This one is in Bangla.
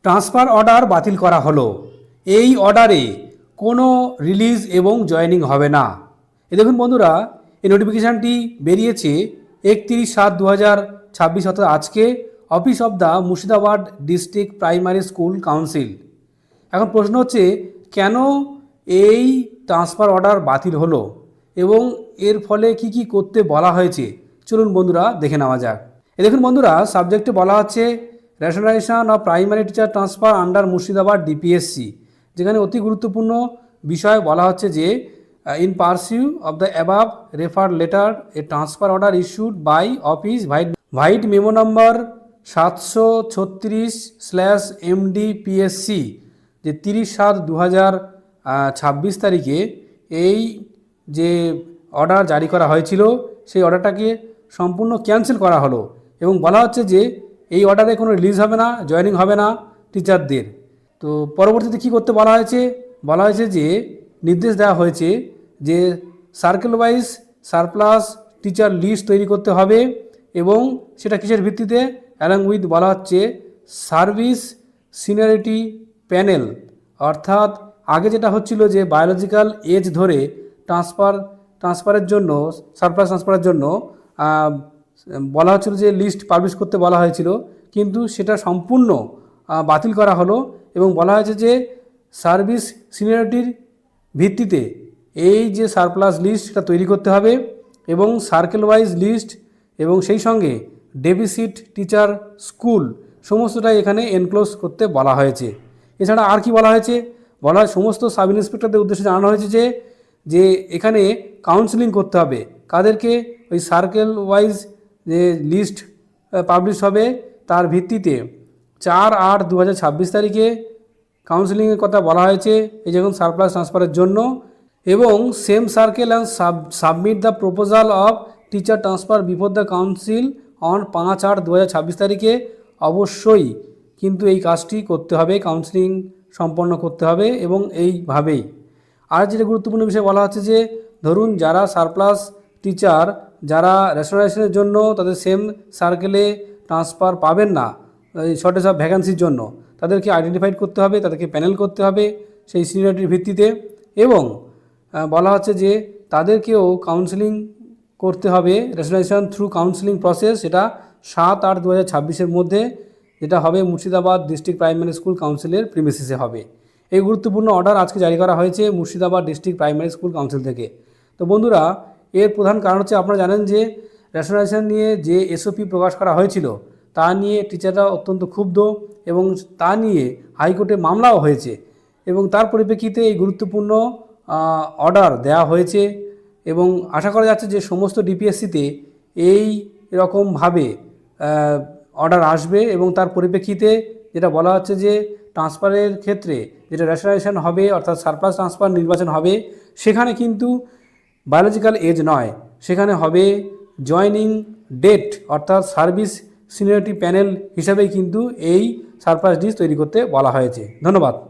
ট্রান্সফার অর্ডার বাতিল করা হলো। এই অর্ডারে কোনো রিলিজ এবং জয়েনিং হবে না। দেখুন বন্ধুরা, এই নোটিফিকেশানটি বেরিয়েছে 31/7/2026 অর্থাৎ আজকে, office of the Murshidabad district primary school council. এখন প্রশ্ন হচ্ছে, কেন এই ট্রান্সফার অর্ডার বাতিল হলো এবং এর ফলে কি কি করতে বলা হয়েছে, চলুন বন্ধুরা দেখে নেওয়া যাক। দেখুন বন্ধুরা, সাবজেক্টে বলা হচ্ছে rationalization of primary teacher transfer under Murshidabad DPSC, যেখানে অতি গুরুত্বপূর্ণ বিষয় বলা হচ্ছে যে in pursuit of the above refer letter a transfer order issued by office vide memo number 736/MDPSC যে 30/7/2026 তারিখে এই যে অর্ডার জারি করা হয়েছিল সেই অর্ডারটাকে সম্পূর্ণ ক্যান্সেল করা হলো এবং বলা হচ্ছে যে এই অর্ডারে কোনো রিলিজ হবে না, জয়েনিং হবে না টিচারদের। তো পরবর্তীতে কি করতে বলা হয়েছে যে নির্দেশ দেওয়া হয়েছে যে circle wise surplus teacher list তৈরি করতে হবে এবং সেটা কিসের ভিত্তিতে, অ্যালং উইথ বলা হচ্ছে সার্ভিস সিনিয়রিটি প্যানেল। অর্থাৎ আগে যেটা হচ্ছিল যে বায়োলজিক্যাল এজ ধরে ট্রান্সফারের জন্য, সারপ্লাস ট্রান্সফারের জন্য বলা হচ্ছিল যে লিস্ট পাবলিশ করতে বলা হয়েছিল, কিন্তু সেটা সম্পূর্ণ বাতিল করা হলো এবং বলা হয়েছে যে সার্ভিস সিনিয়রিটির ভিত্তিতে এই যে সারপ্লাস লিস্ট সেটা তৈরি করতে হবে এবং সার্কেল ওয়াইজ লিস্ট এবং সেই সঙ্গে ডেফিসিট টিচার স্কুল সমস্তটাই এখানে এনক্লোজ করতে বলা হয়েছে। এছাড়া আর কি বলা হয়েছে, সমস্ত সাব ইন্সপেক্টরদের উদ্দেশ্যে জানানো হয়েছে যে এখানে কাউন্সেলিং করতে হবে কাদেরকে, ওই সার্কেল ওয়াইজ যে লিস্ট পাবলিশ হবে তার ভিত্তিতে 4/8/2026 তারিখে কাউন্সেলিংয়ের কথা বলা হয়েছে এই যখন সারপ্লাস ট্রান্সফারের জন্য, এবং same circle and submit the proposal of teacher transfer before the council on 5/8/2026 তারিখে। অবশ্যই কিন্তু এই কাজটি করতে হবে, কাউন্সেলিং সম্পন্ন করতে হবে এবং এইভাবেই। আর যেটা গুরুত্বপূর্ণ বিষয় বলা হচ্ছে যে ধরুন যারা সারপ্লাস টিচার যারা রেশনালাইজেশনের জন্য তাদের সেম সার্কেলে ট্রান্সফার পাবেন না, শর্টেজ অফ ভ্যাকান্সির জন্য, তাদেরকে আইডেন্টিফাইড করতে হবে, তাদেরকে প্যানেল করতে হবে সেই সিনিয়রিটির ভিত্তিতে এবং বলা হচ্ছে যে তাদেরকেও কাউন্সেলিং করতে হবে রেশনালাইজেশন থ্রু কাউন্সেলিং প্রসেস, সেটা 7/8/2026 মধ্যে, যেটা হবে মুর্শিদাবাদ ডিস্ট্রিক্ট প্রাইমারি স্কুল কাউন্সিলের প্রিমিসিসে হবে। এই গুরুত্বপূর্ণ অর্ডার আজকে জারি করা হয়েছে Murshidabad district primary school council থেকে। তো বন্ধুরা, এর প্রধান কারণ হচ্ছে আপনারা জানেন যে রেশনালাইজেশন নিয়ে যে এসওপি প্রকাশ করা হয়েছিল তা নিয়ে টিচাররা অত্যন্ত ক্ষুব্ধ এবং তা নিয়ে হাইকোর্টে মামলাও হয়েছে এবং তার পরিপ্রেক্ষিতে এই গুরুত্বপূর্ণ অর্ডার দেওয়া হয়েছে এবং আশা করা যাচ্ছে যে সমস্ত ডিপিএসসিতে এই রকমভাবে অর্ডার আসবে এবং তার পরিপ্রেক্ষিতে যেটা বলা হচ্ছে যে ট্রান্সফারের ক্ষেত্রে যেটা রেশনালাইজেশন হবে অর্থাৎ সারপ্লাস ট্রান্সফার নির্বাচন হবে, সেখানে কিন্তু বায়োলজিক্যাল এজ নয়, সেখানে হবে জয়েনিং ডেট অর্থাৎ সার্ভিস সিনিয়রিটি প্যানেল হিসাবেই কিন্তু এই সারপ্লাস লিস্ট তৈরি করতে বলা হয়েছে। ধন্যবাদ।